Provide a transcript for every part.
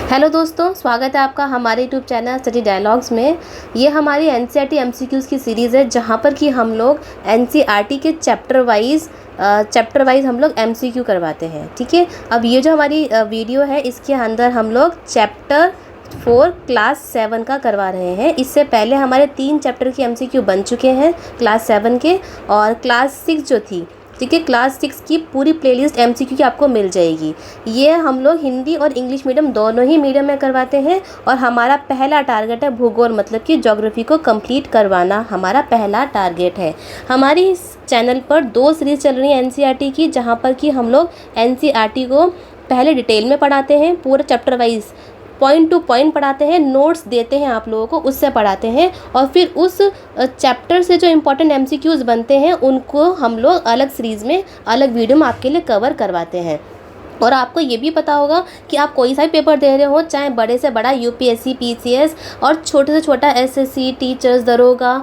Hello दोस्तों, स्वागत है आपका हमारे यूट्यूब चैनल स्टडी डायलॉग्स में। ये हमारी एनसीईआरटी एमसीक्यूज़ की सीरीज़ है जहाँ पर कि हम लोग एनसीईआरटी के चैप्टर वाइज हम लोग एमसीक्यू करवाते हैं। ठीक है, अब ये जो हमारी वीडियो है इसके अंदर हम लोग चैप्टर 4 क्लास 7 का करवा रहे हैं। इससे पहले हमारे 3 चैप्टर के एमसीक्यू बन चुके हैं क्लास 7 के, और क्लास 6 जो थी, ठीक है, क्लास 6 की पूरी प्लेलिस्ट एमसीक्यू की आपको मिल जाएगी। ये हम लोग हिंदी और इंग्लिश मीडियम दोनों ही मीडियम में करवाते हैं, और हमारा पहला टारगेट है भूगोल मतलब कि ज्योग्राफी को कंप्लीट करवाना हमारा पहला टारगेट है। हमारी इस चैनल पर 2 सीरीज़ चल रही हैं एनसीईआरटी की, जहाँ पर कि हम लोग एनसीईआरटी को पहले डिटेल में पढ़ाते हैं, पूरा chapter wise point two point पढ़ाते हैं, नोट्स देते हैं आप लोगों को, उससे पढ़ाते हैं, और फिर उस चैप्टर से जो इम्पोर्टेंट एमसीक्यूज़ बनते हैं उनको हम लोग अलग सीरीज़ में अलग वीडियो में आपके लिए कवर करवाते हैं। और आपको ये भी पता होगा कि आप कोई सा भी पेपर दे रहे हो, चाहे बड़े से बड़ा यूपीएससी, पीसीएस, और छोटे से छोटा एसएससी, टीचर्स, दरोगा,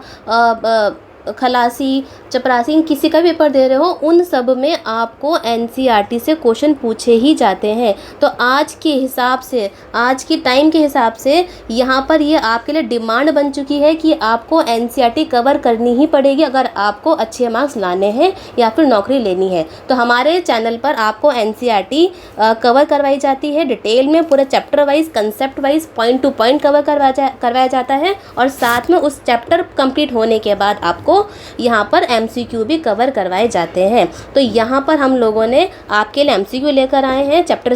खलासी, चपरासी, किसी का पेपर दे रहे हो, उन सब में आपको एनसीईआरटी से क्वेश्चन पूछे ही जाते हैं। तो आज के हिसाब से, आज की टाइम के हिसाब से यहाँ पर ये आपके लिए डिमांड बन चुकी है कि आपको एनसीईआरटी कवर करनी ही पड़ेगी अगर आपको अच्छे मार्क्स लाने हैं या फिर नौकरी लेनी है। तो हमारे चैनल पर आपको एनसीईआरटी कवर करवाई जाती है डिटेल में, पूरे chapter wise, concept wise, point two point cover करवाया जाता है, और साथ में उस चैप्टर कंप्लीट होने के बाद आपको यहाँ पर एमसीक्यू भी कवर करवाए जाते हैं। तो यहाँ पर हम लोगों ने आपके लिए एमसीक्यू लेकर आए हैं। चैप्टर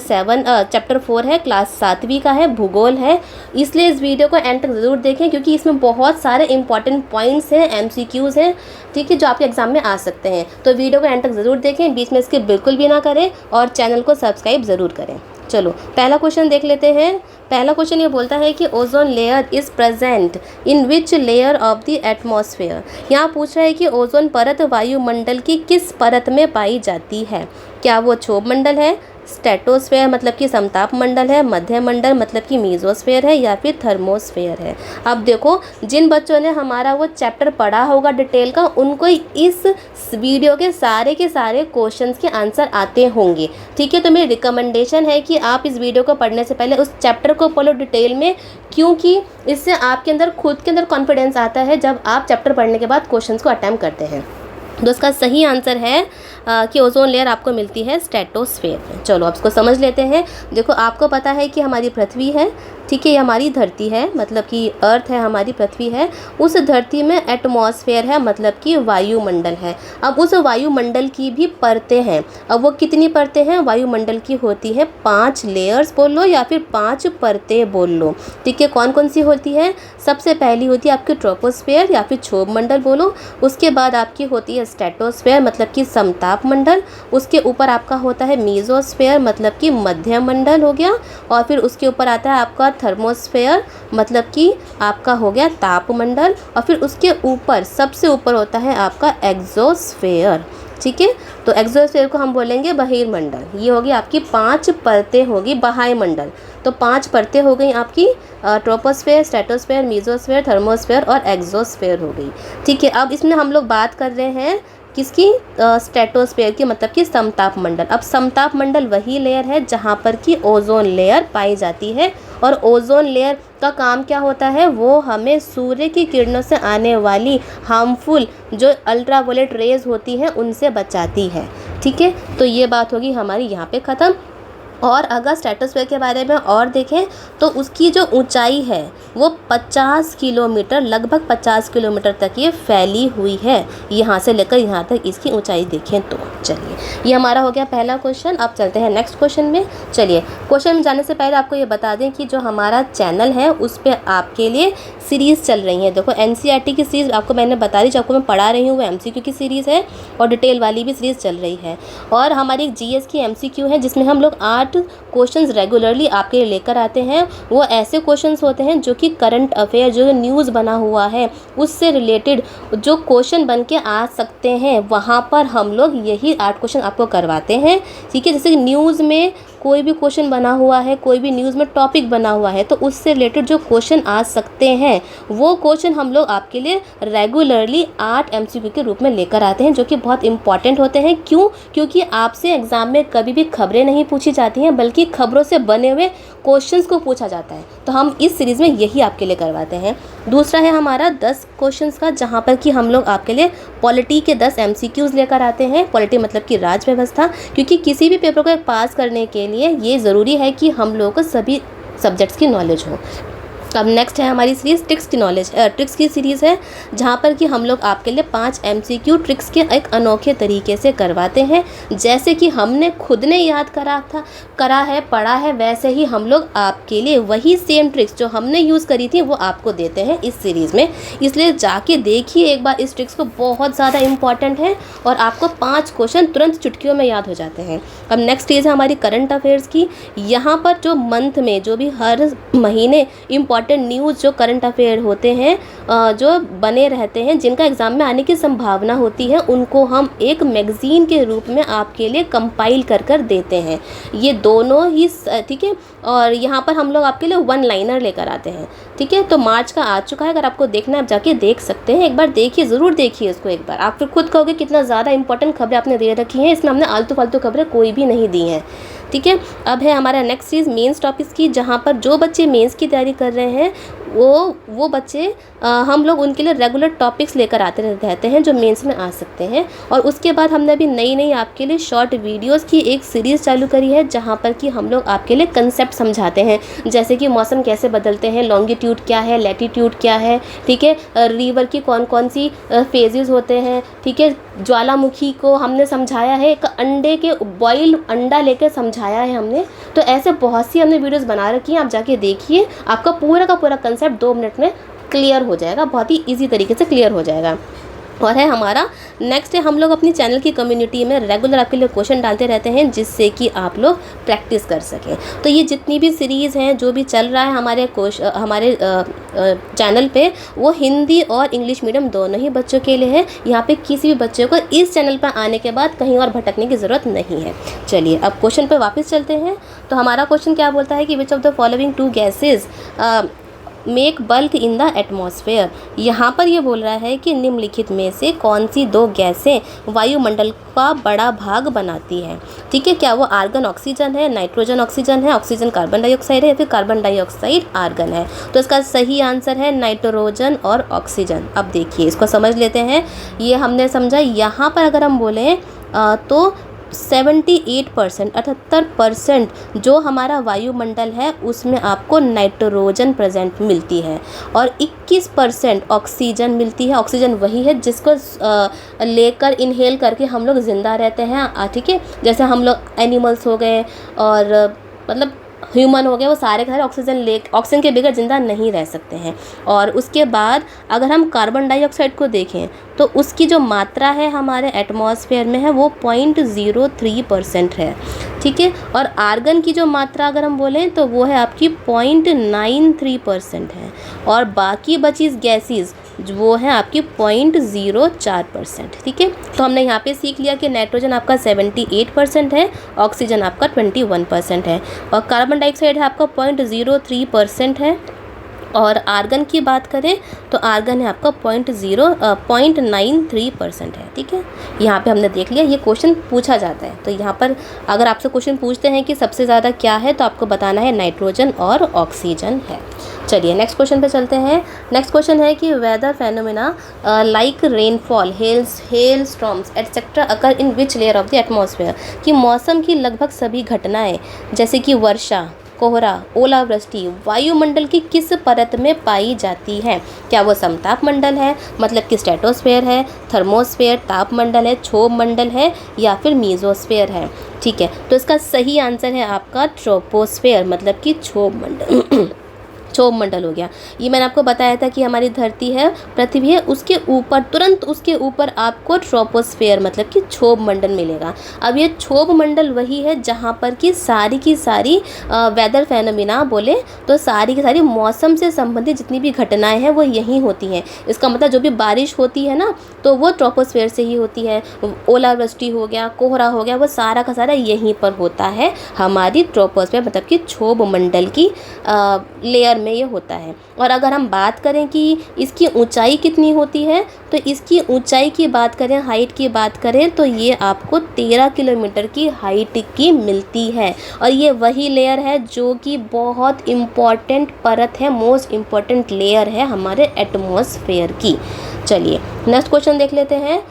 4 है, क्लास 7वीं का है, भूगोल है, इसलिए इस वीडियो को एंड तक ज़रूर देखें क्योंकि इसमें बहुत सारे इंपॉर्टेंट पॉइंट्स हैं, एमसीक्यूज़ हैं, ठीक है, जो आपके एग्जाम में आ सकते हैं। तो वीडियो को एंड तक ज़रूर देखें, बीच में इसके बिल्कुल भी ना करें, और चैनल को सब्सक्राइब ज़रूर करें। चलो पहला क्वेश्चन देख लेते हैं। पहला क्वेश्चन ये बोलता है कि ozone layer is present in which layer of the atmosphere. यहाँ पूछ रहा है कि ओजोन परत वायुमंडल की किस परत में पाई जाती है। क्या वो क्षोभ मंडल है, स्ट्रेटोस्फेयर मतलब कि समताप मंडल है, मध्य मंडल मतलब कि मीजोस्फेयर है, या फिर थर्मोस्फेयर है। अब देखो, जिन बच्चों ने हमारा वो चैप्टर पढ़ा होगा डिटेल का, उनको इस वीडियो के सारे क्वेश्चंस के आंसर आते होंगे। ठीक है, तो मेरी रिकमेंडेशन है कि आप इस वीडियो को पढ़ने से पहले उस चैप्टर को पढ़ो डिटेल में, क्योंकि इससे आपके अंदर खुद के अंदर कॉन्फिडेंस आता है जब आप चैप्टर पढ़ने के बाद क्वेश्चंस को अटेम्प्ट करते हैं। तो इसका सही आंसर है कि ओजोन लेयर आपको मिलती है स्ट्रेटोस्फेयर में। चलो अब इसको समझ लेते हैं। देखो, आपको पता है कि हमारी पृथ्वी है, ठीक है, ये हमारी धरती है, मतलब कि अर्थ है, हमारी पृथ्वी है। उस धरती में एटमॉस्फेयर है, मतलब कि वायुमंडल है। अब उस वायुमंडल की भी परतें हैं। अब वो कितनी परतें हैं वायुमंडल की? होती है 5 लेयर्स बोल लो, या फिर 5 परतें बोल लो। ठीक है, कौन कौन सी होती है? सबसे पहली होती है आपकी ट्रोपोस्फेयर या फिर क्षोभ मंडल बोलो। उसके बाद आपकी होती है स्ट्रेटोस्फेयर मतलब कि समताप मंडल। उसके ऊपर आपका होता है मीजोस्फेयर मतलब कि मध्य मंडल हो गया, और फिर उसके ऊपर आता है आपका थर्मोस्फेयर मतलब कि आपका हो गया तापमंडल, और फिर उसके ऊपर सबसे ऊपर होता है आपका एक्सोस्फेयर। ठीक है, तो एक्सोस्फेयर को हम बोलेंगे बहिर्मंडल। ये होगी आपकी 5 परतें होगी बाह्य मंडल। तो 5 परतें हो गई आपकी, ट्रोपोस्फेयर, स्ट्रेटोस्फेयर, मीजोस्फेयर, थर्मोस्फेयर और एक्सोस्फेयर हो गई। ठीक है, अब इसमें हम लोग बात कर रहे हैं किसकी? स्ट्रेटोस्फेयर की, मतलब कि समताप मंडल। अब समताप मंडल वही लेयर है जहाँ पर कि ओजोन लेयर पाई जाती है, और ओजोन लेयर का काम क्या होता है? वो हमें सूर्य की किरणों से आने वाली हार्मफुल जो अल्ट्रावायलेट रेज होती हैं उनसे बचाती है। ठीक है, तो ये बात होगी हमारी यहाँ पे ख़त्म। और अगर स्ट्रेटोस्फेयर के बारे में और देखें तो उसकी जो ऊंचाई है वो 50 किलोमीटर, लगभग 50 किलोमीटर तक ये फैली हुई है। यहाँ से लेकर यहाँ तक इसकी ऊंचाई देखें तो। चलिए, ये हमारा हो गया पहला क्वेश्चन। अब चलते हैं नेक्स्ट क्वेश्चन में। चलिए, क्वेश्चन में जाने से पहले आपको ये बता दें कि जो हमारा चैनल है उस पर आपके लिए सीरीज़ चल रही है। देखो, एनसीईआरटी की सीरीज़ आपको मैंने बता दी, जो आपको मैं पढ़ा रही हूँ वो एमसीक्यू की सीरीज़ है, और डिटेल वाली भी सीरीज़ चल रही है। और हमारी एक जीएस की एमसीक्यू है जिसमें हम लोग 8 क्वेश्चंस रेगुलरली आपके लिए लेकर आते हैं। वो ऐसे क्वेश्चंस होते हैं जो कि करंट अफेयर, जो न्यूज़ बना हुआ है उससे रिलेटेड जो क्वेश्चन बन के आ सकते हैं, वहाँ पर हम लोग यही 8 क्वेश्चन आपको करवाते हैं। ठीक है, जैसे न्यूज़ में कोई भी क्वेश्चन बना हुआ है, कोई भी न्यूज़ में टॉपिक बना हुआ है, तो उससे रिलेटेड जो क्वेश्चन आ सकते हैं वो क्वेश्चन हम लोग आपके लिए रेगुलरली 8 MCQ के रूप में लेकर आते हैं, जो कि बहुत इंपॉर्टेंट होते हैं। क्यों? क्योंकि आपसे एग्जाम में कभी भी खबरें नहीं पूछी जाती हैं, बल्कि खबरों से बने हुए क्वेश्चंस को पूछा जाता है। तो हम इस सीरीज़ में यही आपके लिए करवाते हैं। दूसरा है हमारा 10 क्वेश्चंस का, जहाँ पर कि हम लोग आपके लिए पॉलिटी के 10 MCQs लेकर आते हैं। पॉलिटी मतलब कि राज व्यवस्था, क्योंकि किसी भी पेपर को पास करने के लिए ये ज़रूरी है कि हम लोगों को सभी सब्जेक्ट्स की नॉलेज हो। अब नेक्स्ट है हमारी सीरीज़ ट्रिक्स की सीरीज़ है, जहाँ पर कि हम लोग आपके लिए 5 MCQ ट्रिक्स के एक अनोखे तरीके से करवाते हैं। जैसे कि हमने खुद ने याद पढ़ा है, वैसे ही हम लोग आपके लिए वही सेम ट्रिक्स जो हमने यूज़ करी थी वो आपको देते हैं इस सीरीज़ में। इसलिए जाके देखिए एक बार इस ट्रिक्स को, बहुत ज़्यादा इंपॉर्टेंट है और आपको 5 क्वेश्चन तुरंत चुटकियों में याद हो जाते हैं। अब नेक्स्ट चीज़ है हमारी करंट अफेयर्स की। यहाँ पर जो मंथ में, जो भी हर महीने इम्पॉर्टेंट न्यूज़ जो करंट अफेयर होते हैं, जो बने रहते हैं, जिनका एग्ज़ाम में आने की संभावना होती है, उनको हम एक मैगज़ीन के रूप में आपके लिए कंपाइल कर देते हैं। ये दोनों ही ठीक है। और यहाँ पर हम लोग आपके लिए 1 लाइनर लेकर आते हैं। ठीक है, तो मार्च का आ चुका है, अगर आपको देखना है आप जाके देख सकते हैं। एक बार देखिए, ज़रूर देखिए इसको एक बार, आप फिर खुद कहोगे कितना ज़्यादा इंपॉर्टेंट खबरें आपने दे रखी हैं। इसमें हमने आलतू फालतू खबरें कोई भी नहीं दी हैं। ठीक है, अब है हमारा नेक्स्ट चीज़ मेंस टॉपिक्स की, जहाँ पर जो बच्चे मेंस की तैयारी कर रहे हैं वो बच्चे हम लोग उनके लिए रेगुलर टॉपिक्स लेकर आते रहते हैं जो मेंस में आ सकते हैं। और उसके बाद हमने अभी नई आपके लिए शॉर्ट वीडियोस की एक सीरीज़ चालू करी है, जहाँ पर कि हम लोग आपके लिए कंसेप्ट समझाते हैं, जैसे कि मौसम कैसे बदलते हैं, लॉन्गिट्यूड क्या है, लैटिट्यूड क्या है, ठीक है, रिवर की कौन कौन सी फेजेस होते हैं, ठीक है, ज्वालामुखी को हमने समझाया है, एक अंडे के बॉइल अंडा लेकर समझाया है हमने। तो ऐसे बहुत सी हमने वीडियोस बना रखी हैं, आप जाके देखिए, आपका पूरा का पूरा कंसेप्ट 2 मिनट में क्लियर हो जाएगा, बहुत ही इजी तरीके से क्लियर हो जाएगा। और है हमारा नेक्स्ट है, हम लोग अपनी चैनल की कम्युनिटी में रेगुलर आपके लिए क्वेश्चन डालते रहते हैं, जिससे कि आप लोग प्रैक्टिस कर सकें। तो ये जितनी भी सीरीज़ हैं, जो भी चल रहा है हमारे चैनल पे, वो हिंदी और इंग्लिश मीडियम दोनों ही बच्चों के लिए है। यहाँ पे किसी भी बच्चे को इस चैनल पर आने के बाद कहीं और भटकने की ज़रूरत नहीं है। चलिए अब क्वेश्चन पे वापस चलते हैं। तो हमारा क्वेश्चन क्या बोलता है कि which of the following 2 gases make bulk in the atmosphere. यहाँ पर ये बोल रहा है कि निम्नलिखित में से कौन सी 2 गैसें वायुमंडल का बड़ा भाग बनाती हैं। ठीक है, क्या वो आर्गन ऑक्सीजन है, नाइट्रोजन ऑक्सीजन है, ऑक्सीजन कार्बन डाइऑक्साइड है, या फिर कार्बन डाइऑक्साइड आर्गन है। तो इसका सही आंसर है नाइट्रोजन और ऑक्सीजन। अब देखिए इसको समझ लेते हैं। ये हमने समझा, यहाँ पर अगर हम बोलें तो 78% 78% जो हमारा वायुमंडल है उसमें आपको नाइट्रोजन प्रेजेंट मिलती है, और 21% ऑक्सीजन मिलती है। ऑक्सीजन वही है जिसको लेकर इनहेल करके हम लोग ज़िंदा रहते हैं। ठीक है, जैसे हम लोग एनिमल्स हो गए और मतलब ह्यूमन हो गए, वो सारे के सारे ऑक्सीजन के बगैर ज़िंदा नहीं रह सकते हैं। और उसके बाद अगर हम कार्बन डाइऑक्साइड को देखें तो उसकी जो मात्रा है हमारे एटमॉस्फेयर में है वो 0.03% है। ठीक है, और आर्गन की जो मात्रा अगर हम बोलें तो वो है आपकी 0.93% है, और बाकी बची गैसेस वो है आपकी 0.04%। ठीक है, तो हमने यहाँ पे सीख लिया कि नाइट्रोजन आपका 78% है, ऑक्सीजन आपका 21% है, और कार्बन डाइऑक्साइड है आपका 0.03% है, और आर्गन की बात करें तो आर्गन है आपका 0.93% है। ठीक है, यहाँ पे हमने देख लिया, ये क्वेश्चन पूछा जाता है। तो यहाँ पर अगर आपसे क्वेश्चन पूछते हैं कि सबसे ज़्यादा क्या है, तो आपको बताना है नाइट्रोजन और ऑक्सीजन है। चलिए नेक्स्ट क्वेश्चन पे चलते हैं। नेक्स्ट क्वेश्चन है कि weather phenomena like rainfall, hail storms etcetera occur in which layer of the atmosphere. कि मौसम की लगभग सभी घटनाएं जैसे कि वर्षा, कोहरा, ओलावृष्टि वायुमंडल की किस परत में पाई जाती है। क्या वो समताप मंडल है, मतलब कि स्ट्रेटोस्फेयर है, थर्मोस्फेयर तापमंडल है, क्षोभ मंडल है, या फिर मीजोस्फेयर है। ठीक है, तो इसका सही आंसर है आपका ट्रोपोस्फेयर, मतलब कि क्षोभ मंडल। क्षोभ मंडल हो गया। ये मैंने आपको बताया था कि हमारी धरती है, पृथ्वी है, उसके ऊपर तुरंत उसके ऊपर आपको ट्रोपोस्फेयर मतलब कि क्षोभ मंडल मिलेगा। अब ये क्षोभ मंडल वही है जहाँ पर कि सारी की सारी वेदर फेनोमिना बोले तो सारी की सारी मौसम से संबंधित जितनी भी घटनाएं हैं वो यहीं होती हैं। इसका मतलब जो भी बारिश होती है ना तो वो ट्रोपोस्फेयर से ही होती है। ओलावृष्टि हो गया, कोहरा हो गया, वो सारा का सारा यहीं पर होता है, हमारी ट्रोपोस्फेयर मतलब कि क्षोभ मंडल की लेयर में ये होता है। और अगर हम बात करें कि इसकी ऊंचाई कितनी होती है तो इसकी ऊंचाई की बात करें, हाइट की बात करें तो ये आपको 13 किलोमीटर की हाइट की मिलती है। और ये वही लेयर है जो कि बहुत इम्पॉर्टेंट परत है, मोस्ट इम्पॉर्टेंट लेयर है हमारे एटमॉस्फेयर की। चलिए नेक्स्ट क्वेश्चन देख लेते हैं।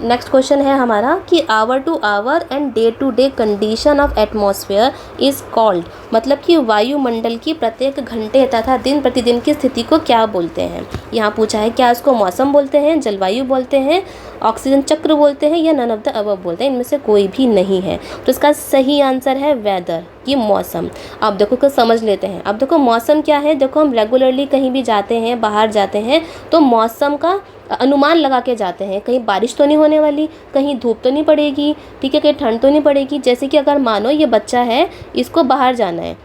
नेक्स्ट क्वेश्चन है हमारा कि hour to hour and day to day condition of atmosphere is called, मतलब कि वायुमंडल की प्रत्येक घंटे तथा दिन प्रतिदिन की स्थिति को क्या बोलते हैं। यहाँ पूछा है क्या इसको मौसम बोलते हैं, जलवायु बोलते हैं, ऑक्सीजन चक्र बोलते हैं या नन ऑफ द अबव बोलते हैं, इनमें से कोई भी नहीं है। तो इसका सही आंसर है वेदर, ये मौसम। अब देखो कुछ समझ लेते हैं। अब देखो मौसम क्या है, देखो हम रेगुलरली कहीं भी जाते हैं, बाहर जाते हैं तो मौसम का अनुमान लगा के जाते हैं। कहीं बारिश तो नहीं होने वाली, कहीं धूप तो नहीं पड़ेगी, ठीक है, कहीं ठंड तो नहीं पड़ेगी। जैसे कि अगर मानो ये बच्चा है, इसको बाहर जाना है,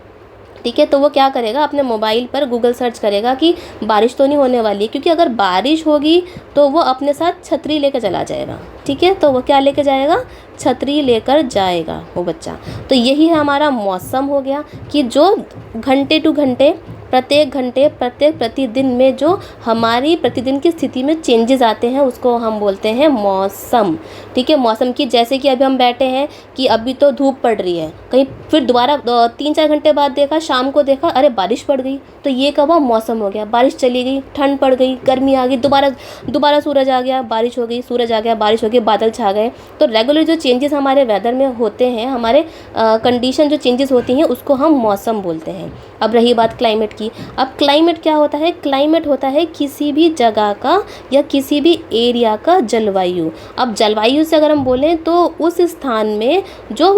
ठीक है, तो वो क्या करेगा, अपने मोबाइल पर गूगल सर्च करेगा कि बारिश तो नहीं होने वाली है, क्योंकि अगर बारिश होगी तो वो अपने साथ छतरी लेकर चला जाएगा। ठीक है, तो वो क्या लेकर जाएगा, छतरी लेकर जाएगा वो बच्चा। तो यही है हमारा मौसम हो गया कि जो घंटे टू घंटे, प्रत्येक घंटे, प्रत्येक प्रतिदिन में जो हमारी प्रतिदिन की स्थिति में चेंजेस आते हैं उसको हम बोलते हैं मौसम। ठीक है, मौसम की जैसे कि अभी हम बैठे हैं कि अभी तो धूप पड़ रही है, कहीं फिर दोबारा 3-4 घंटे बाद देखा, शाम को देखा अरे बारिश पड़ गई, तो ये कब हुआ, मौसम हो गया। बारिश चली गई, ठंड पड़ गई, गर्मी आ गई, दोबारा सूरज आ गया, बारिश हो गई, सूरज आ गया, बारिश हो गई, बादल छा गए। तो रेगुलर जो चेंजेस हमारे वेदर में होते हैं, हमारे कंडीशन जो चेंजेस होती हैं उसको हम मौसम बोलते हैं। अब रही बात क्लाइमेट की। अब क्लाइमेट क्या होता है, क्लाइमेट होता है किसी भी जगह का या किसी भी एरिया का जलवायु। अब जलवायु से अगर हम बोलें तो उस स्थान में जो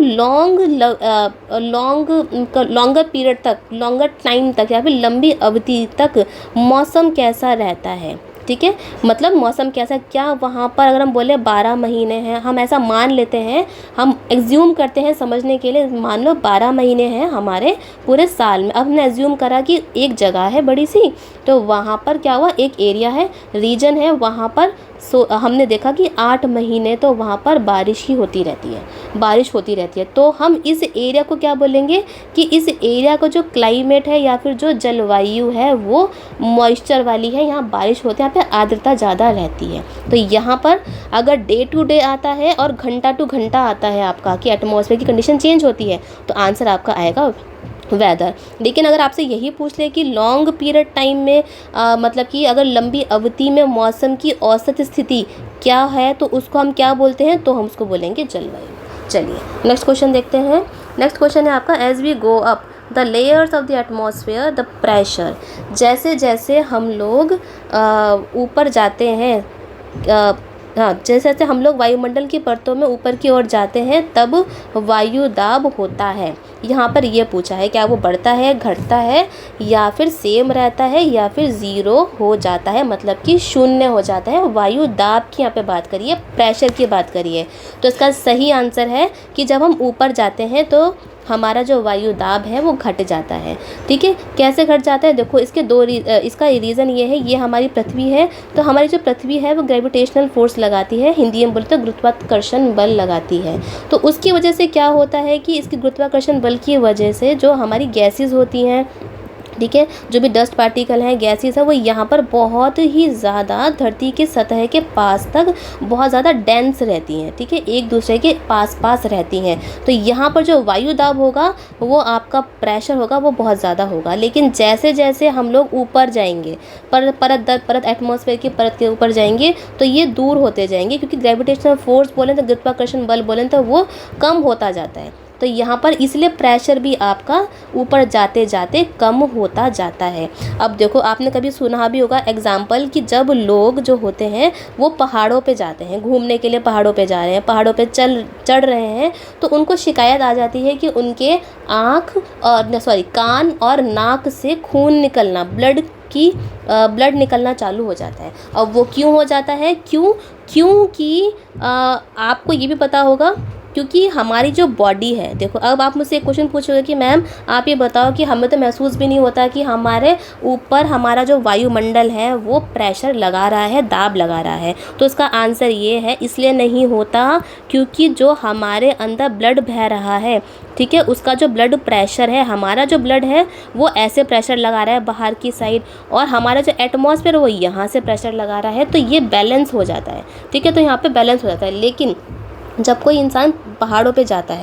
लॉन्गर पीरियड तक, लॉन्गर टाइम तक या फिर लंबी अवधि तक मौसम कैसा रहता है। ठीक है, मतलब मौसम कैसा, क्या वहाँ पर अगर हम बोले 12 महीने हैं, हम ऐसा मान लेते हैं, हम एज्यूम करते हैं समझने के लिए, मान लो 12 महीने हैं हमारे पूरे साल में। अब हमने एज्यूम करा कि एक जगह है बड़ी सी, तो वहाँ पर क्या हुआ, एक एरिया है, रीजन है, वहाँ पर हमने देखा कि 8 महीने तो वहाँ पर बारिश ही होती रहती है, बारिश होती रहती है। तो हम इस एरिया को क्या बोलेंगे कि इस एरिया का जो क्लाइमेट है या फिर जो जलवायु है वो मॉइस्चर वाली है, यहाँ बारिश होती है, यहाँ पे आर्द्रता ज़्यादा रहती है। तो यहाँ पर अगर डे टू डे आता है और घंटा टू घंटा आता है आपका कि एटमॉस्फेयर की कंडीशन चेंज होती है, तो आंसर आपका आएगा वेदर। लेकिन अगर आपसे यही पूछ ले कि लॉन्ग पीरियड टाइम में मतलब कि अगर लंबी अवधि में मौसम की औसत स्थिति क्या है तो उसको हम क्या बोलते हैं, तो हम उसको बोलेंगे जलवायु। चलिए नेक्स्ट क्वेश्चन देखते हैं। नेक्स्ट क्वेश्चन है आपका, as we go up the layers of the atmosphere the pressure, जैसे जैसे हम लोग ऊपर जाते हैं, हाँ, जैसे जैसे हम लोग वायुमंडल की परतों में ऊपर की ओर जाते हैं तब वायु दाब होता है। यहाँ पर ये पूछा है क्या वो बढ़ता है, घटता है, या फिर सेम रहता है, या फिर ज़ीरो हो जाता है, मतलब कि शून्य हो जाता है। वायु दाब की यहाँ पे बात करिए, प्रेशर की बात करिए। तो इसका सही आंसर है कि जब हम ऊपर जाते हैं तो हमारा जो वायु दाब है वो घट जाता है। ठीक है, कैसे घट जाता है, देखो इसके इसका रीज़न ये है, ये हमारी पृथ्वी है, तो हमारी जो पृथ्वी है वो ग्रेविटेशनल फोर्स लगाती है, हिंदी में बोलते तो गुरुत्वाकर्षण बल लगाती है। तो उसकी वजह से क्या होता है कि इसकी गुरुत्वाकर्षण बल की वजह से जो हमारी गैसेस होती हैं, ठीक है, जो भी डस्ट पार्टिकल हैं, गैसेस है, वो यहाँ पर बहुत ही ज़्यादा धरती के सतह के पास तक बहुत ज़्यादा डेंस रहती हैं। ठीक है, एक दूसरे के पास पास रहती हैं। तो यहाँ पर जो वायु दाब होगा वो आपका प्रेशर होगा वो बहुत ज़्यादा होगा। लेकिन जैसे जैसे हम लोग ऊपर जाएंगे, परत दर परत एटमॉस्फेयर की परत के ऊपर जाएंगे तो ये दूर होते जाएंगे, क्योंकि ग्रेविटेशनल फोर्स बोलें तो गुरुत्वाकर्षण बल बोलें तो वो कम होता जाता है। तो यहाँ पर इसलिए प्रेशर भी आपका ऊपर जाते जाते कम होता जाता है। अब देखो आपने कभी सुना भी होगा एग्जाम्पल कि जब लोग जो होते हैं वो पहाड़ों पे जाते हैं, घूमने के लिए पहाड़ों पे जा रहे हैं, पहाड़ों पे चढ़ रहे हैं, तो उनको शिकायत आ जाती है कि उनके कान और नाक से खून निकलना, ब्लड निकलना चालू हो जाता है। अब वो क्यों हो जाता है? क्योंकि आपको ये भी पता होगा, क्योंकि हमारी जो बॉडी है, देखो अब आप मुझसे एक क्वेश्चन पूछोगे कि मैम आप ये बताओ कि हमें तो महसूस भी नहीं होता कि हमारे ऊपर हमारा जो वायुमंडल है वो प्रेशर लगा रहा है, दाब लगा रहा है। तो इसका आंसर ये है, इसलिए नहीं होता क्योंकि जो हमारे अंदर ब्लड बह रहा है, ठीक है, उसका जो ब्लड प्रेशर है, हमारा जो ब्लड है वो ऐसे प्रेशर लगा रहा है बाहर की साइड, और हमारा जो एटमॉस्फेयर वो यहाँ से प्रेशर लगा रहा है, तो ये बैलेंस हो जाता है, ठीक है, तो यहाँ पे बैलेंस हो जाता है। लेकिन जब कोई इंसान पहाड़ों पे जाता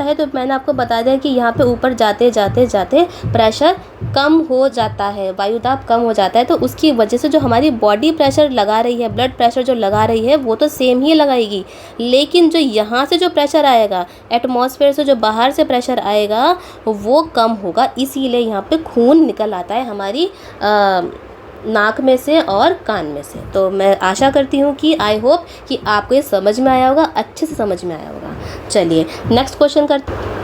है तो मैंने आपको बता दिया कि यहाँ पे ऊपर जाते जाते प्रेशर कम हो जाता है, वायुदाब कम हो जाता है, तो उसकी वजह से जो हमारी बॉडी प्रेशर लगा रही है, ब्लड प्रेशर जो लगा रही है वो तो सेम ही लगाएगी, लेकिन जो यहाँ से जो प्रेशर आएगा, एटमॉस्फेयर से जो बाहर से प्रेशर आएगा वो कम होगा, इसीलिए यहाँ पे खून निकल आता है हमारी नाक में से और कान में से। तो मैं आशा करती हूँ कि आई होप कि आपको ये समझ में आया होगा, अच्छे से समझ में आया होगा। चलिए नेक्स्ट क्वेश्चन करते।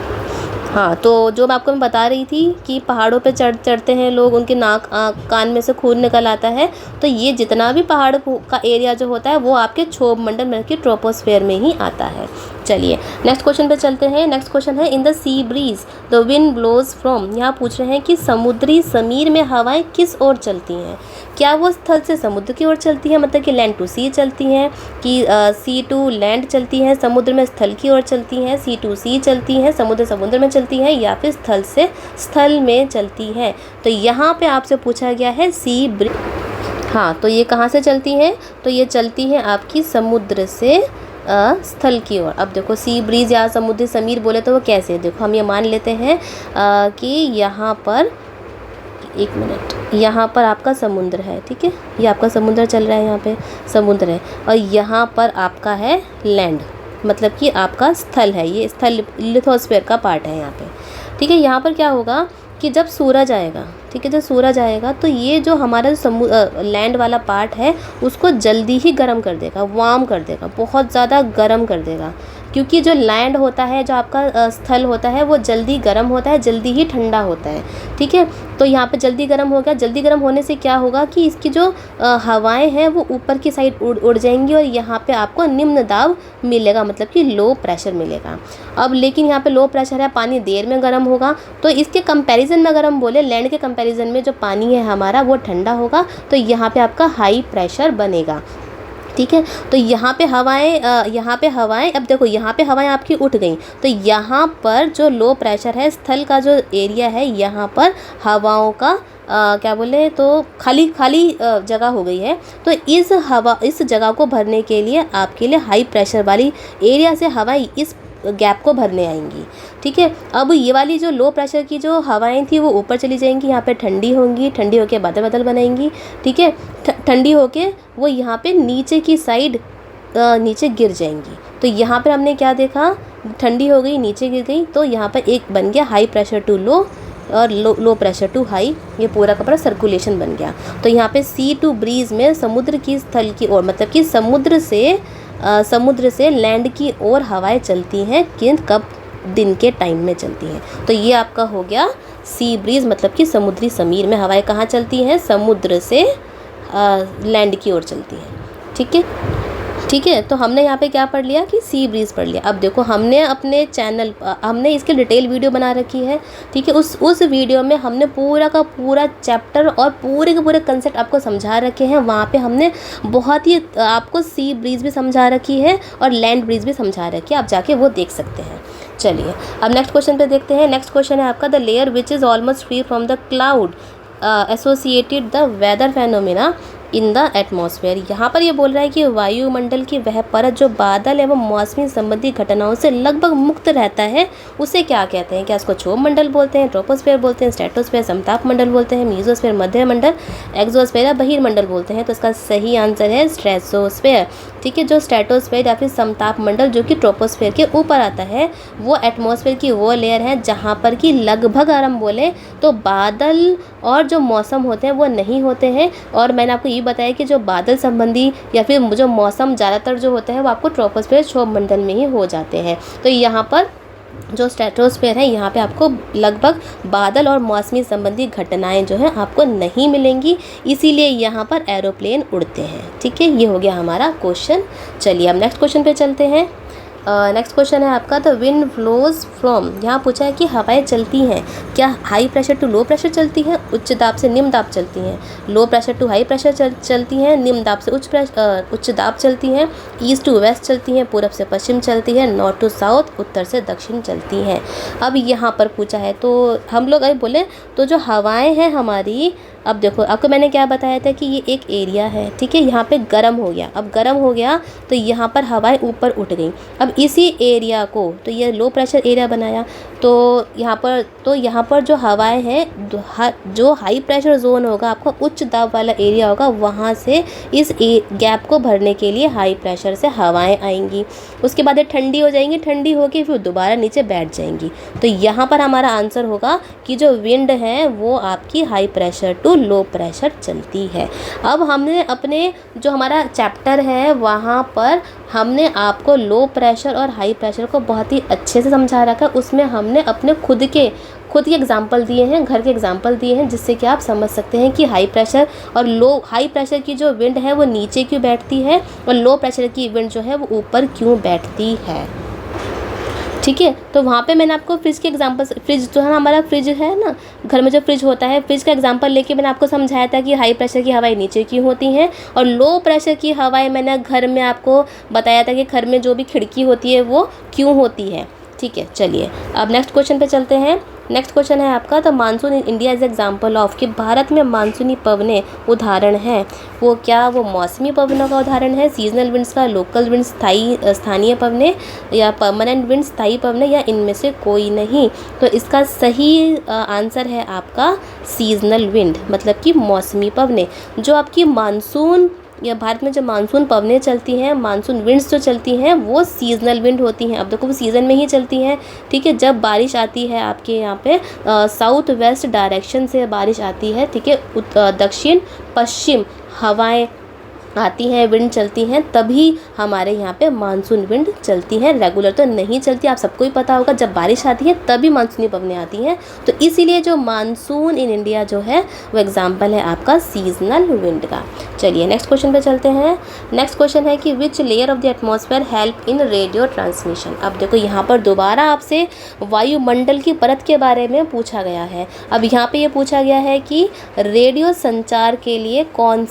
हाँ, तो जो मैं आपको बता रही थी कि पहाड़ों पे चढ़ते हैं लोग, उनके नाक कान में से खून निकल आता है, तो ये जितना भी पहाड़ का एरिया जो होता है वो आपके क्षोभ मंडल में कि ट्रोपोस्फेयर में ही आता है। चलिए नेक्स्ट क्वेश्चन पे चलते हैं। नेक्स्ट क्वेश्चन है, in the sea breeze the wind blows from. यहाँ पूछ रहे हैं कि समुद्री समीर में हवाएं किस ओर चलती हैं? क्या वो स्थल से समुद्र की ओर चलती हैं, मतलब कि लैंड टू सी चलती हैं, कि सी टू लैंड चलती हैं, समुद्र में स्थल की ओर चलती हैं, सी टू सी चलती हैं, समुद्र में चलती हैं, या फिर स्थल से स्थल में चलती हैं? तो यहाँ पे आपसे पूछा गया है सी ब्रीज। हाँ, तो ये कहाँ से चलती हैं? तो ये चलती हैं आपकी समुद्र से स्थल की ओर। अब देखो सी ब्रीज या समुद्री समीर बोले तो वो कैसे, देखो हम ये मान लेते हैं कि यहाँ पर, एक मिनट, यहाँ पर आपका समुद्र है, ठीक है, ये आपका समुद्र चल रहा है, यहाँ पे समुद्र है, और यहाँ पर आपका है लैंड, मतलब कि आपका स्थल है, ये स्थल लिथोस्फीयर का पार्ट है यहाँ पे, ठीक है। यहाँ पर क्या होगा कि जब सूरज आएगा, ठीक है, जब सूरज आएगा तो ये जो हमारा लैंड वाला पार्ट है उसको जल्दी ही गर्म कर देगा, वार्म कर देगा, बहुत ज़्यादा गर्म कर देगा, क्योंकि जो लैंड होता है, जो आपका स्थल होता है वो जल्दी गर्म होता है, जल्दी ही ठंडा होता है, ठीक है। तो यहाँ पे जल्दी गर्म हो गया, जल्दी गर्म होने से क्या होगा कि इसकी जो हवाएं हैं वो ऊपर की साइड उड़ जाएंगी, और यहाँ पे आपको निम्न दाब मिलेगा, मतलब कि लो प्रेशर मिलेगा। अब लेकिन यहाँ पे लो प्रेशर है, पानी देर में गर्म होगा, तो इसके कंपैरिजन में अगर हम बोले लैंड के कंपैरिजन में जो पानी है हमारा वो ठंडा होगा, तो यहाँ पे आपका हाई प्रेशर बनेगा, ठीक है। तो यहाँ पे हवाएं अब देखो यहाँ पे हवाएं आपकी उठ गई, तो यहाँ पर जो लो प्रेशर है, स्थल का जो एरिया है, यहाँ पर हवाओं का क्या बोले तो खाली जगह हो गई है। तो इस जगह को भरने के लिए आपके लिए हाई प्रेशर वाली एरिया से हवाएं इस गैप को भरने आएंगी, ठीक है। अब ये वाली जो लो प्रेशर की जो हवाएं थी वो ऊपर चली जाएंगी, यहाँ पे ठंडी होंगी, ठंडी होके बादल बनाएंगी, ठीक है, ठंडी होके वो यहाँ पे नीचे की साइड नीचे गिर जाएंगी। तो यहाँ पर हमने क्या देखा, ठंडी हो गई, नीचे गिर गई, तो यहाँ पर एक बन गया हाई प्रेशर टू लो और लो प्रेशर टू हाई, ये पूरा का पूरा सर्कुलेशन बन गया। तो यहाँ पे सी टू ब्रीज में समुद्र की स्थल की ओर, मतलब कि समुद्र से लैंड की ओर हवाएं चलती हैं, कब दिन के टाइम में चलती हैं। तो ये आपका हो गया सी ब्रीज, मतलब कि समुद्री समीर में हवाएं कहाँ चलती हैं, समुद्र से लैंड की ओर चलती हैं, ठीक है। तो हमने यहाँ पे क्या पढ़ लिया कि सी ब्रीज पढ़ लिया। अब देखो हमने अपने चैनल हमने इसकी डिटेल वीडियो बना रखी है, ठीक है। उस वीडियो में हमने पूरा का पूरा चैप्टर और पूरे के पूरे कंसेप्ट आपको समझा रखे हैं। वहाँ पे हमने बहुत ही आपको सी ब्रीज भी समझा रखी है और लैंड ब्रीज भी समझा रखी है, आप जाके वो देख सकते हैं। चलिए अब नेक्स्ट क्वेश्चन पे देखते हैं। नेक्स्ट क्वेश्चन है आपका, the layer which is almost free from the cloud associated the weather phenomena in the atmosphere. यहाँ पर ये बोल रहा है कि वायुमंडल की वह परत जो बादल एवं मौसमी संबंधी घटनाओं से लगभग मुक्त रहता है उसे क्या कहते हैं? क्या उसको क्षोभ मंडल बोलते हैं, ट्रोपोस्फेयर बोलते हैं, स्ट्रेटोस्फेयर समताप मंडल बोलते हैं, मीजोस्फेयर मध्य मंडल, एक्सोस्फेयर या बहिर्मंडल बोलते हैं? तो इसका सही आंसर है स्ट्रेटोस्फेयर। ठीक है, जो स्ट्रेटोस्फेयर या फिर समताप मंडल जो कि ट्रोपोस्फेयर के ऊपर आता है वो एटमॉस्फेयर की वो लेयर है जहाँ पर कि लगभग अगर हम बोले तो बादल और जो मौसम होते हैं वो नहीं होते हैं। और मैंने आपको ये बताया कि जो बादल संबंधी या फिर जो मौसम ज़्यादातर जो होते हैं वो आपको ट्रोपोस्फेयर क्षोभ मंडल में ही हो जाते हैं। तो यहाँ पर जो स्ट्रेटोस्फेयर है यहाँ पे आपको लगभग बादल और मौसमी संबंधी घटनाएं जो है आपको नहीं मिलेंगी, इसीलिए यहाँ पर एरोप्लेन उड़ते हैं। ठीक है, ये हो गया हमारा क्वेश्चन। चलिए अब नेक्स्ट क्वेश्चन पे चलते हैं। नेक्स्ट क्वेश्चन है आपका द विंड फ्लोज फ्रॉम। यहाँ पूछा है कि हवाएं चलती हैं क्या high pressure to low pressure चलती हैं, उच्च दाब से निम्न दाब चलती हैं, low pressure to high pressure चलती हैं, निम्न दाब से उच्च दाब चलती हैं, ईस्ट टू वेस्ट चलती हैं, पूरब से पश्चिम चलती है, नॉर्थ टू साउथ उत्तर से दक्षिण चलती हैं। अब यहाँ पर पूछा है तो हम लोग अभी बोले तो जो हवाएं हैं हमारी, अब देखो आपको मैंने क्या बताया था कि ये एक एरिया है। ठीक है, यहाँ पे गर्म हो गया, अब गर्म हो गया तो यहाँ पर हवाएं ऊपर उठ गई। अब इसी एरिया को तो ये लो प्रेशर एरिया बनाया तो यहाँ पर जो हवाएं हैं जो हाई प्रेशर जोन होगा आपका उच्च दाब वाला एरिया होगा वहाँ से इस गैप को भरने के लिए हाई प्रेशर से हवाएं आएंगी। उसके बाद ये ठंडी हो जाएंगी, ठंडी होकर फिर दोबारा नीचे बैठ जाएंगी। तो यहाँ पर हमारा आंसर होगा कि जो विंड है वो आपकी high pressure to low pressure चलती है। अब हमने अपने जो हमारा चैप्टर है वहाँ पर हमने आपको लो प्रेशर और हाई प्रेशर को बहुत ही अच्छे से समझा रखा है। उसमें हमने अपने खुद के एग्जाम्पल दिए हैं, घर के एग्जाम्पल दिए हैं, जिससे कि आप समझ सकते हैं कि हाई प्रेशर और हाई प्रेशर की जो विंड है वो नीचे क्यों बैठती है और लो प्रेशर की विंड जो है वो ऊपर क्यों बैठती है। ठीक है, तो वहाँ पे मैंने आपको फ्रिज के एग्जांपल, फ्रिज जो है हमारा फ्रिज है ना, घर में जो फ्रिज होता है, फ्रिज का एग्जांपल लेके मैंने आपको समझाया था कि हाई प्रेशर की हवाएं नीचे की होती हैं और लो प्रेशर की हवाएं मैंने घर में आपको बताया था कि घर में जो भी खिड़की होती है वो क्यों होती है। ठीक है, चलिए अब नेक्स्ट क्वेश्चन पे चलते हैं। नेक्स्ट क्वेश्चन है आपका the monsoon in India is example of, कि भारत में मानसूनी पवनें उदाहरण हैं। वो क्या वो मौसमी पवनों का उदाहरण है, सीजनल विंड्स का, लोकल विंड्स स्थानीय पवनें, या परमानेंट विंड्स स्थायी पवनें, या इनमें से कोई नहीं। तो इसका सही आंसर है आपका सीजनल विंड, मतलब कि मौसमी पवनें। जो आपकी मानसून या भारत में जो मानसून पवनें चलती हैं, मानसून विंड्स जो चलती हैं वो सीजनल विंड होती हैं। अब देखो वो सीज़न में ही चलती हैं। ठीक है, जब बारिश आती है आपके यहाँ पे साउथ वेस्ट डायरेक्शन से बारिश आती है, ठीक है, दक्षिण पश्चिम हवाएं आती हैं, विंड चलती हैं, तभी हमारे यहाँ पे मानसून विंड चलती हैं। रेगुलर तो नहीं चलती, आप सबको ही पता होगा, जब बारिश आती है तभी मानसूनी पवनें आती हैं। तो इसीलिए जो मानसून इन इंडिया जो है वो एग्जाम्पल है आपका सीजनल विंड का। चलिए नेक्स्ट क्वेश्चन पे चलते हैं। नेक्स्ट क्वेश्चन है कि विच layer of the atmosphere help in radio transmission. अब देखो यहाँ पर दोबारा आपसे वायुमंडल की परत के बारे में पूछा गया है। अब यहाँ पे ये पूछा गया है कि रेडियो संचार के लिए कौन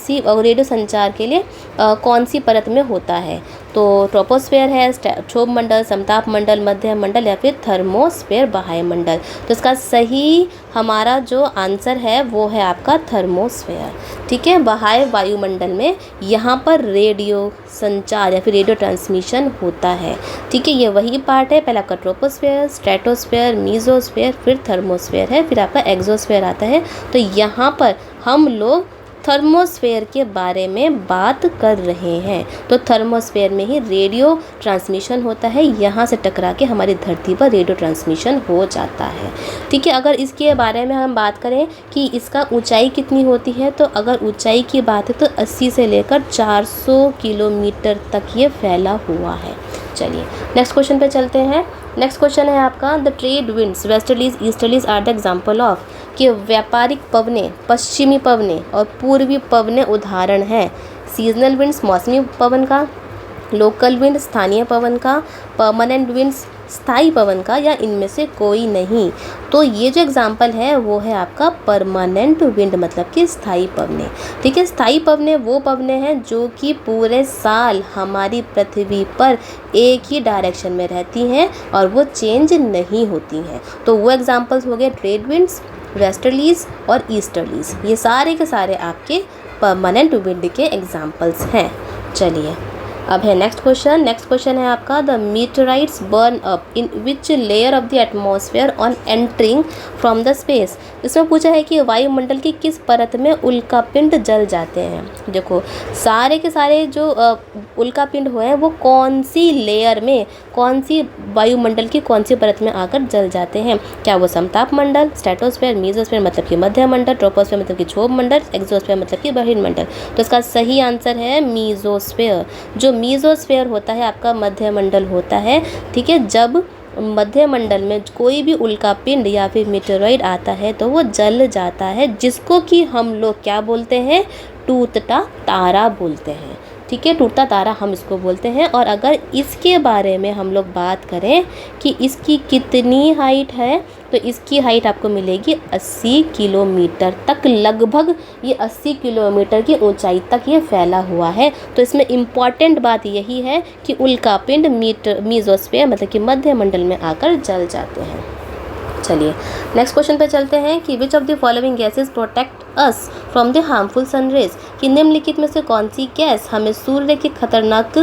सी परत में होता है। तो ट्रोपोस्फेयर है, क्षोभ मंडल, समताप मंडल, मध्य मंडल, या फिर थर्मोस्फेयर बाह्य मंडल। तो इसका सही हमारा जो आंसर है वो है आपका थर्मोस्फेयर। ठीक है, बाह्य वायुमंडल में यहाँ पर रेडियो संचार या फिर रेडियो ट्रांसमिशन होता है। ठीक है, ये वही पार्ट है, पहला आपका ट्रोपोस्फेयर, स्ट्रेटोस्फेयर, मीजोस्फेयर, फिर थर्मोस्फेयर है, फिर आपका एक्सोस्फेयर आता है। तो यहाँ पर हम लोग थर्मोस्फेयर के बारे में बात कर रहे हैं। तो थर्मोस्फेयर में ही रेडियो ट्रांसमिशन होता है, यहाँ से टकरा के हमारी धरती पर रेडियो ट्रांसमिशन हो जाता है। ठीक है, अगर इसके बारे में हम बात करें कि इसका ऊंचाई कितनी होती है, तो अगर ऊंचाई की बात है तो 80 से लेकर 400 किलोमीटर तक ये फैला हुआ है। चलिए नेक्स्ट क्वेश्चन पे चलते हैं। नेक्स्ट क्वेश्चन है आपका the trade winds westerlies easterlies are the example of, कि व्यापारिक पवनें, पश्चिमी पवनें और पूर्वी पवनें उदाहरण हैं। सीजनल विंड्स मौसमी पवन का, लोकल विंड स्थानीय पवन का, परमानेंट विंड्स स्थायी पवन का, या इनमें से कोई नहीं। तो ये जो एग्जाम्पल है वो है आपका परमानेंट विंड, मतलब कि स्थायी पवनें। ठीक है, स्थायी पवनें वो पवनें हैं जो कि पूरे साल हमारी पृथ्वी पर एक ही डायरेक्शन में रहती हैं और वो चेंज नहीं होती हैं। तो वो एग्जाम्पल्स हो गए ट्रेड विंड्स, वेस्टर्लीज और ईस्टर्लीज। ये सारे के सारे आपके परमानेंट विंड के एग्जाम्पल्स हैं। चलिए अब है नेक्स्ट क्वेश्चन है आपका, the meteorites burn up in which layer of the atmosphere on entering from the space. इसमें पूछा है कि वायुमंडल की किस परत में उल्कापिंड जल जाते हैं। देखो सारे के सारे जो उल्कापिंड हुए हैं वो कौन सी लेयर में, कौन सी वायुमंडल की कौन सी परत में आकर जल जाते हैं। क्या वो समताप मंडल, स्ट्रेटोस्फेयर, मीजोस्फेयर मतलब कि मध्य मंडल, ट्रोपोस्फेयर मतलब कि क्षोभ मंडल, एक्सोस्फेयर मतलब कि बहिर्मंडल। तो इसका सही आंसर है मीजोस्फेयर। जो मीजोस्फेयर होता है आपका मध्य मंडल होता है, ठीक है। जब मध्य मंडल में कोई भी उल्कापिंड या फिर मीटेरॉइड आता है तो वो जल जाता है, जिसको कि हम लोग क्या बोलते हैं, टूटता तारा बोलते हैं, ठीक है। टूटता तारा हम इसको बोलते हैं। और अगर इसके बारे में हम लोग बात करें कि इसकी कितनी हाइट है, तो इसकी हाइट आपको मिलेगी 80 किलोमीटर तक, लगभग ये 80 किलोमीटर की ऊंचाई तक ये फैला हुआ है। तो इसमें इम्पॉर्टेंट बात यही है कि उल्कापिंड मीजोस्फीयर मतलब कि मध्य मंडल में आकर जल जाते हैं। चलिए नेक्स्ट क्वेश्चन पे चलते हैं कि which of the following gases protect us from the harmful sun rays, कि निम्नलिखित में से कौन सी गैस हमें सूर्य की खतरनाक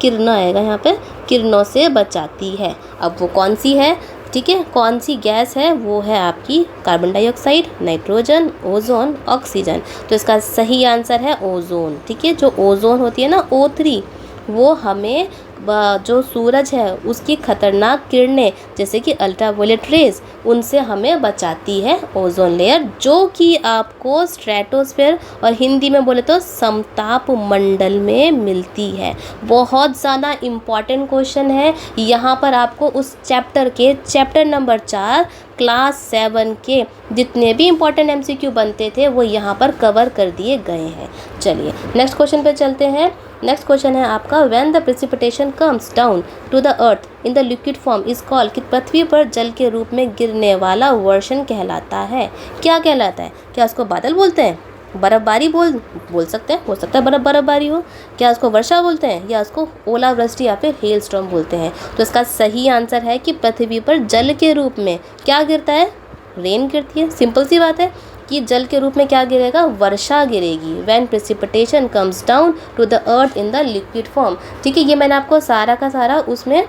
किरणों, आएगा यहाँ पे, किरणों से बचाती है। अब वो कौन सी है, ठीक है, कौन सी गैस है, वो है आपकी carbon dioxide, nitrogen, ozone, oxygen. तो इसका सही आंसर है ओजोन, ठीक है। जो ओजोन होती है ना O3, वो हमें जो सूरज है उसकी खतरनाक किरणें जैसे कि अल्ट्रावायलेट रेज, उनसे हमें बचाती है ओजोन लेयर, जो कि आपको स्ट्रेटोस्फेयर और हिंदी में बोले तो समताप मंडल में मिलती है। बहुत ज़्यादा इम्पॉर्टेंट क्वेश्चन है। यहाँ पर आपको उस चैप्टर नंबर 4 क्लास 7 के जितने भी इम्पॉर्टेंट MCQ बनते थे वो यहाँ पर कवर कर दिए गए हैं। चलिए नेक्स्ट क्वेश्चन पे चलते हैं। नेक्स्ट क्वेश्चन है आपका, when the precipitation comes down to the earth in the liquid form is called, कि पृथ्वी पर जल के रूप में गिरने वाला वर्षण कहलाता है। क्या कहलाता है? क्या उसको बादल बोलते हैं, बर्फबारी बोल सकते हैं, हो सकता है बर्फबारी हो। क्या उसको वर्षा बोलते हैं, या उसको ओलावृष्टि या फिर हेल स्टॉर्म बोलते हैं। तो इसका सही आंसर है कि पृथ्वी पर जल के रूप में क्या गिरता है, रेन गिरती है। सिंपल सी बात है कि जल के रूप में क्या गिरेगा, वर्षा गिरेगी। When precipitation comes down to the earth in the liquid form, ठीक है। ये मैंने आपको सारा का सारा उसमें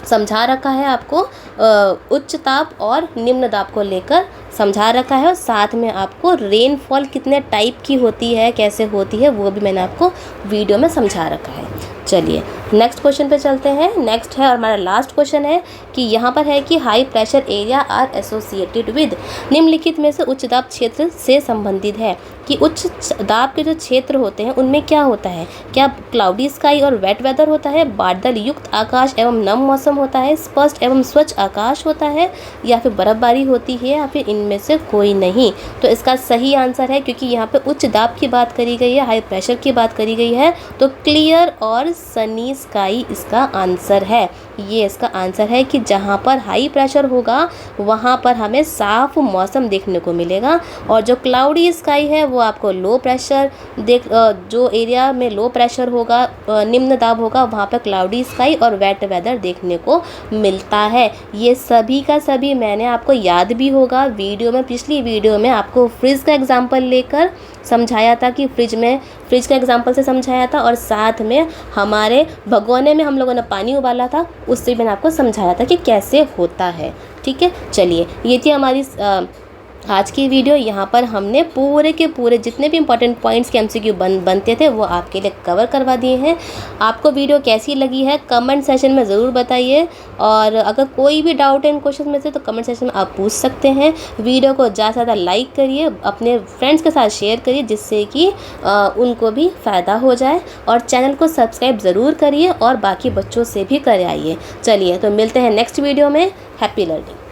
समझा रखा है, आपको उच्च ताप और निम्न दाब को लेकर समझा रखा है, और साथ में आपको रेनफॉल कितने टाइप की होती है, कैसे होती है, वो भी मैंने आपको वीडियो में समझा रखा है। चलिए नेक्स्ट क्वेश्चन पे चलते हैं। नेक्स्ट है और हमारा लास्ट क्वेश्चन है कि यहाँ पर है कि high pressure area are associated with, निम्नलिखित में से उच्च दाब क्षेत्र से संबंधित है, कि उच्च दाब के जो क्षेत्र होते हैं उनमें क्या होता है, क्या क्लाउडी स्काई और वेट वेदर होता है, बादल युक्त आकाश एवं नम मौसम होता है, स्पष्ट एवं स्वच्छ आकाश होता है, या फिर बर्फबारी होती है, या फिर इनमें से कोई नहीं। तो इसका सही आंसर है, क्योंकि यहाँ पे उच्च दाब की बात करी गई है, हाई प्रेशर की बात करी गई है, तो क्लियर और सनी स्काई इसका आंसर है। ये इसका आंसर है कि जहाँ पर हाई प्रेशर होगा वहाँ पर हमें साफ मौसम देखने को मिलेगा, और जो क्लाउडी स्काई है वो आपको लो प्रेशर जो एरिया में लो प्रेशर होगा, निम्न दाब होगा, वहाँ पर क्लाउडी स्काई और वेट वेदर देखने को मिलता है। ये सभी का सभी मैंने आपको याद भी होगा वीडियो में, पिछली वीडियो में आपको फ्रिज का एग्जाम्पल लेकर समझाया था, कि फ्रिज का एग्जाम्पल से समझाया था, और साथ में हमारे भगोने में हम लोगों ने पानी उबाला था, उससे मैंने आपको समझाया था कि कैसे होता है। ठीक है, चलिए ये थी हमारी आज की वीडियो। यहाँ पर हमने पूरे के पूरे जितने भी इंपॉर्टेंट पॉइंट्स के MCQ बनते थे वो आपके लिए कवर करवा दिए हैं। आपको वीडियो कैसी लगी है कमेंट सेशन में ज़रूर बताइए, और अगर कोई भी डाउट है इन क्वेश्चन में से तो कमेंट सेशन में आप पूछ सकते हैं। वीडियो को ज़्यादा से ज़्यादा लाइक करिए, अपने फ्रेंड्स के साथ शेयर करिए, जिससे कि उनको भी फ़ायदा हो जाए, और चैनल को सब्सक्राइब ज़रूर करिए और बाकी बच्चों से भी कराइए। चलिए तो मिलते हैं नेक्स्ट वीडियो में। Happy learning.